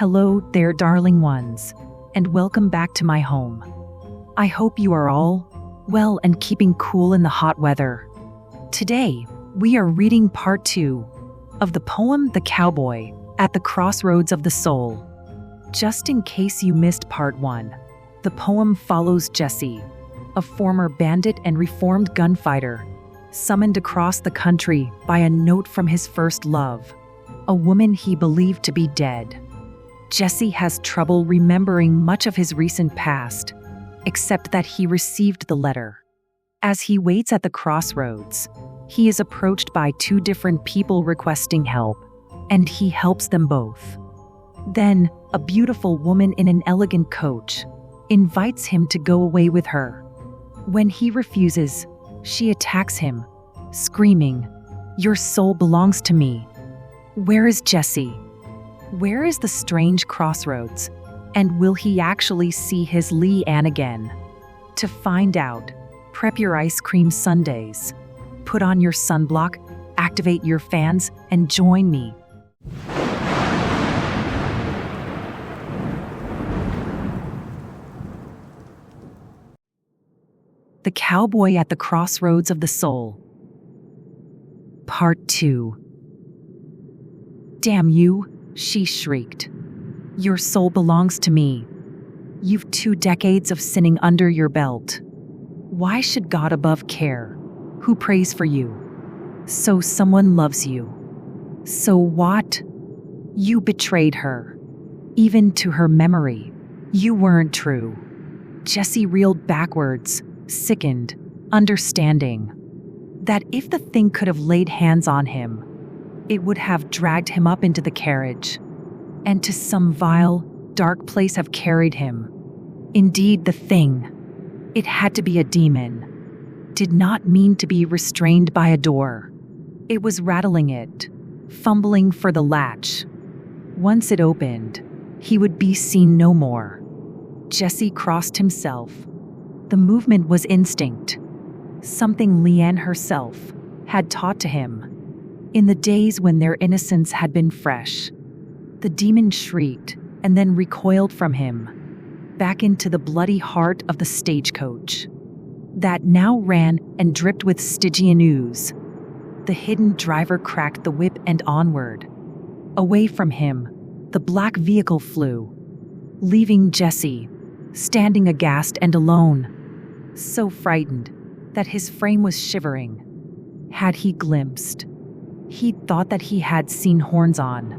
Hello there, darling ones, and welcome back to my home. I hope you are all well and keeping cool in the hot weather. Today, we are reading part 2 of the poem The Cowboy at the Crossroads of the Soul. Just in case you missed part 1, the poem follows Jesse, a former bandit and reformed gunfighter, summoned across the country by a note from his first love, a woman he believed to be dead. Jesse has trouble remembering much of his recent past, except that he received the letter. As he waits at the crossroads, he is approached by 2 different people requesting help, and he helps them both. Then, a beautiful woman in an elegant coach invites him to go away with her. When he refuses, she attacks him, screaming, "Your soul belongs to me." Where is Jesse? Where is the strange crossroads? And will he actually see his Leanne again? To find out, prep your ice cream sundaes, put on your sunblock, activate your fans, and join me. The Cowboy at the Crossroads of the Soul. Part 2. "Damn you," she shrieked. "Your soul belongs to me. You've 2 decades of sinning under your belt. Why should God above care? Who prays for you? So someone loves you. So what? You betrayed her. Even to her memory. You weren't true." Jesse reeled backwards, sickened, understanding that if the thing could have laid hands on him, it would have dragged him up into the carriage, and to some vile, dark place have carried him. Indeed, the thing, it had to be a demon, did not mean to be restrained by a door. It was rattling it, fumbling for the latch. Once it opened, he would be seen no more. Jesse crossed himself. The movement was instinct, something Leanne herself had taught to him. In the days when their innocence had been fresh, the demon shrieked and then recoiled from him, back into the bloody heart of the stagecoach that now ran and dripped with Stygian ooze. The hidden driver cracked the whip and onward. Away from him, the black vehicle flew, leaving Jesse standing aghast and alone, so frightened that his frame was shivering. Had he glimpsed? He'd thought that he had seen horns on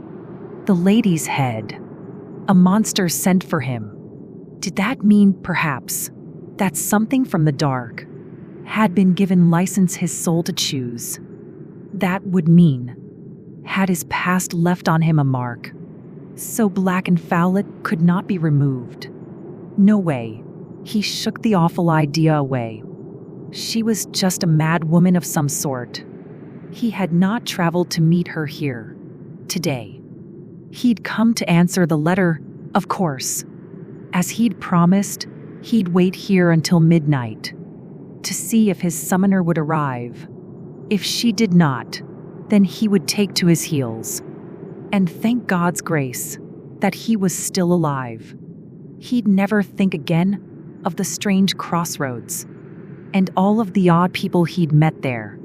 the lady's head. A monster sent for him. Did that mean, perhaps, that something from the dark had been given license his soul to choose? That would mean, had his past left on him a mark, so black and foul it could not be removed? No way. He shook the awful idea away. She was just a mad woman of some sort. He had not traveled to meet her here, today. He'd come to answer the letter, of course. As he'd promised, he'd wait here until midnight, to see if his summoner would arrive. If she did not, then he would take to his heels, and thank God's grace that he was still alive. He'd never think again of the strange crossroads, and all of the odd people he'd met there.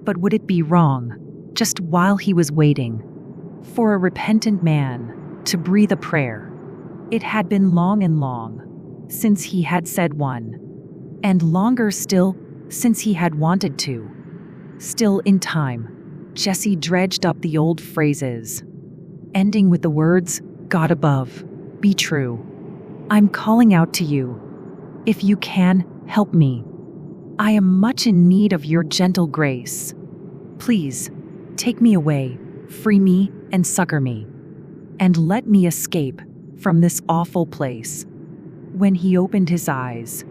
But would it be wrong, just while he was waiting, for a repentant man to breathe a prayer? It had been long and long since he had said one, and longer still since he had wanted to. Still in time, Jesse dredged up the old phrases, ending with the words, "God above, be true. I'm calling out to you. If you can, help me. I am much in need of your gentle grace. Please, take me away, free me, and succor me. And let me escape from this awful place." When he opened his eyes,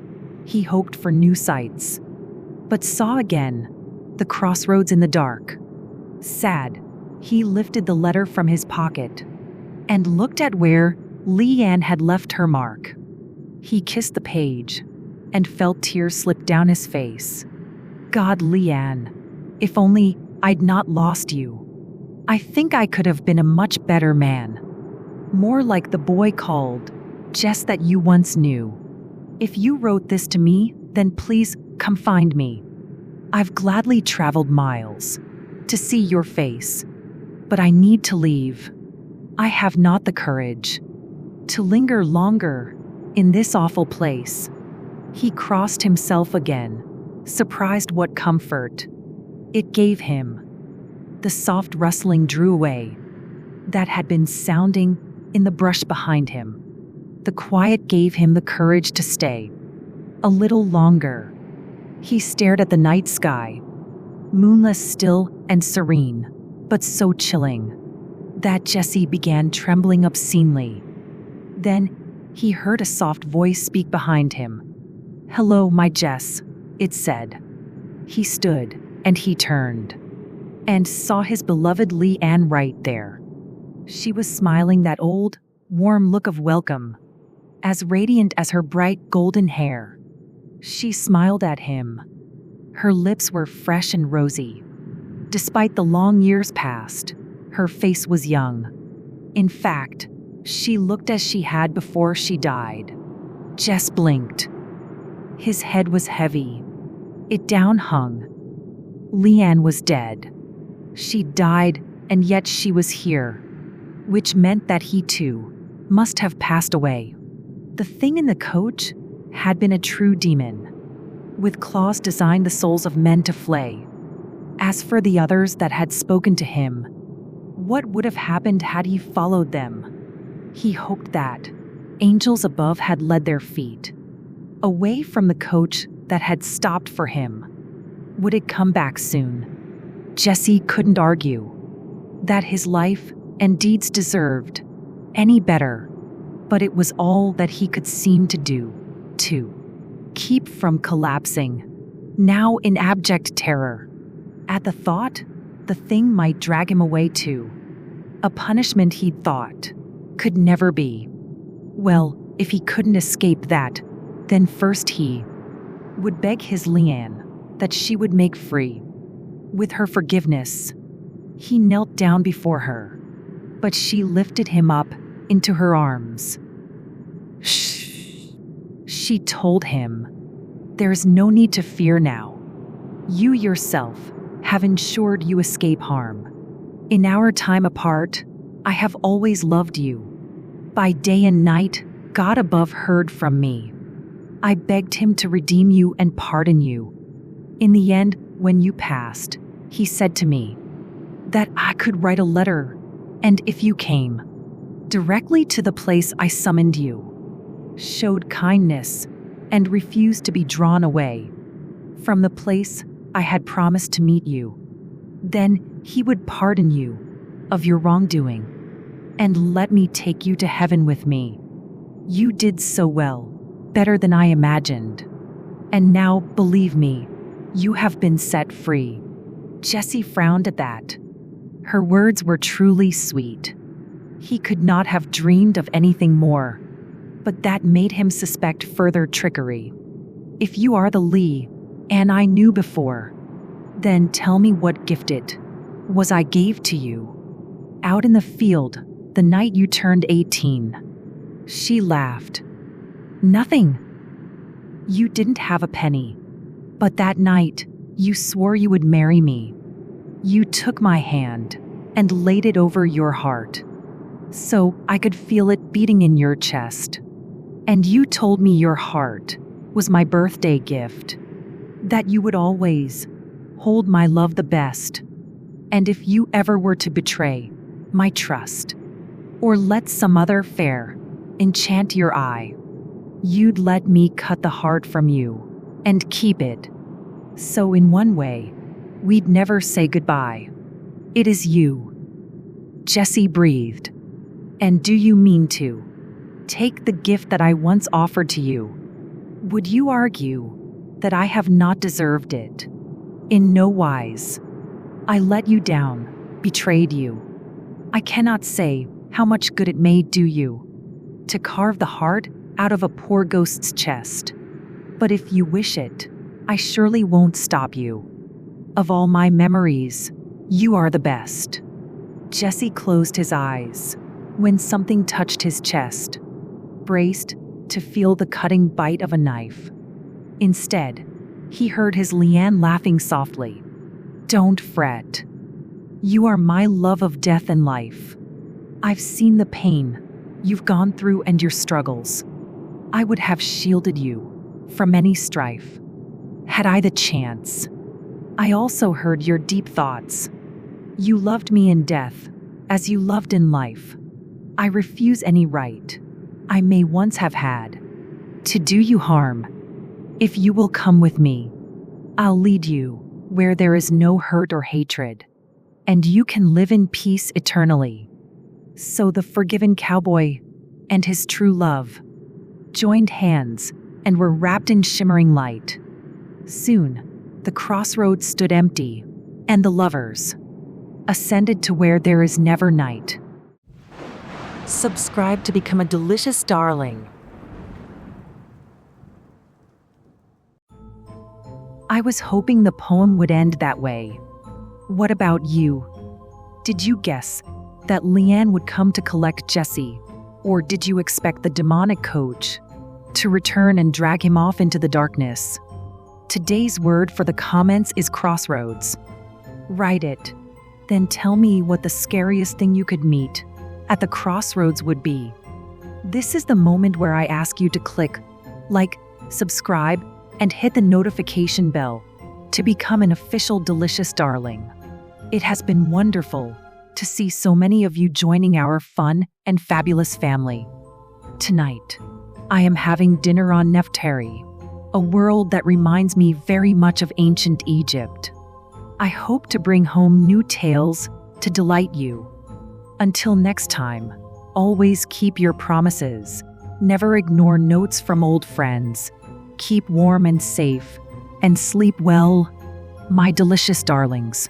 he hoped for new sights, but saw again the crossroads in the dark. Sad, he lifted the letter from his pocket and looked at where Leanne had left her mark. He kissed the page and felt tears slip down his face. God, Leanne, if only I'd not lost you. I think I could have been a much better man. More like the boy called Jess that you once knew. If you wrote this to me, then please come find me. I've gladly traveled miles to see your face, but I need to leave. I have not the courage to linger longer in this awful place. He crossed himself again, surprised what comfort it gave him. The soft rustling drew away that had been sounding in the brush behind him. The quiet gave him the courage to stay a little longer. He stared at the night sky, moonless, still and serene, but so chilling that Jesse began trembling obscenely. Then he heard a soft voice speak behind him. "Hello, my Jess," it said. He stood and he turned and saw his beloved Leanne right there. She was smiling that old, warm look of welcome, as radiant as her bright golden hair. She smiled at him. Her lips were fresh and rosy. Despite the long years past, her face was young. In fact, she looked as she had before she died. Jess blinked. His head was heavy. It down hung. Leanne was dead. She died, and yet she was here, which meant that he too must have passed away. The thing in the coach had been a true demon, with claws designed the souls of men to flay. As for the others that had spoken to him, what would have happened had he followed them? He hoped that angels above had led their feet away from the coach that had stopped for him. Would it come back soon? Jesse couldn't argue that his life and deeds deserved any better, but it was all that he could seem to do to keep from collapsing, now in abject terror at the thought the thing might drag him away too. A punishment he thought could never be. Well, if he couldn't escape that, then first he would beg his Leanne that she would make free. With her forgiveness, he knelt down before her, but she lifted him up into her arms. "Shh," she told him. "There's no need to fear now. You yourself have ensured you escape harm. In our time apart, I have always loved you. By day and night, God above heard from me. I begged him to redeem you and pardon you. In the end, when you passed, he said to me that I could write a letter, and if you came directly to the place I summoned you, showed kindness, and refused to be drawn away from the place I had promised to meet you, then he would pardon you of your wrongdoing and let me take you to heaven with me. You did so well, better than I imagined. And now, believe me, you have been set free." Jesse frowned at that. Her words were truly sweet. He could not have dreamed of anything more, but that made him suspect further trickery. "If you are the Leanne I knew before, then tell me what gift it was I gave to you out in the field the night you turned 18. She laughed. "Nothing. You didn't have a penny. But that night, you swore you would marry me. You took my hand and laid it over your heart, so I could feel it beating in your chest. And you told me your heart was my birthday gift, that you would always hold my love the best. And if you ever were to betray my trust, or let some other fair enchant your eye, you'd let me cut the heart from you and keep it. So in one way, we'd never say goodbye. It is you." Jesse breathed. "And do you mean to take the gift that I once offered to you? Would you argue that I have not deserved it?" "In no wise. I let you down, betrayed you. I cannot say how much good it may do you to carve the heart out of a poor ghost's chest. But if you wish it, I surely won't stop you. Of all my memories, you are the best." Jesse closed his eyes. when something touched his chest, braced to feel the cutting bite of a knife. Instead, he heard his Leanne laughing softly. "Don't fret. You are my love of death and life. I've seen the pain you've gone through and your struggles. I would have shielded you from any strife, had I the chance. I also heard your deep thoughts. You loved me in death, as you loved in life. I refuse any right I may once have had to do you harm. If you will come with me, I'll lead you where there is no hurt or hatred, and you can live in peace eternally." So the forgiven cowboy and his true love joined hands and were wrapped in shimmering light. Soon, the crossroads stood empty, and the lovers ascended to where there is never night. Subscribe to become a delicious darling. I was hoping the poem would end that way. What about you? Did you guess that Leanne would come to collect Jesse, or did you expect the demonic coach to return and drag him off into the darkness? Today's word for the comments is Crossroads. Write it, then tell me what the scariest thing you could meet at the crossroads would be. This is the moment where I ask you to click like, subscribe, and hit the notification bell to become an official Delicious Darling. It has been wonderful to see so many of you joining our fun and fabulous family. Tonight, I am having dinner on Neftari, a world that reminds me very much of ancient Egypt. I hope to bring home new tales to delight you. Until next time, always keep your promises. Never ignore notes from old friends. Keep warm and safe, and sleep well, my delicious darlings.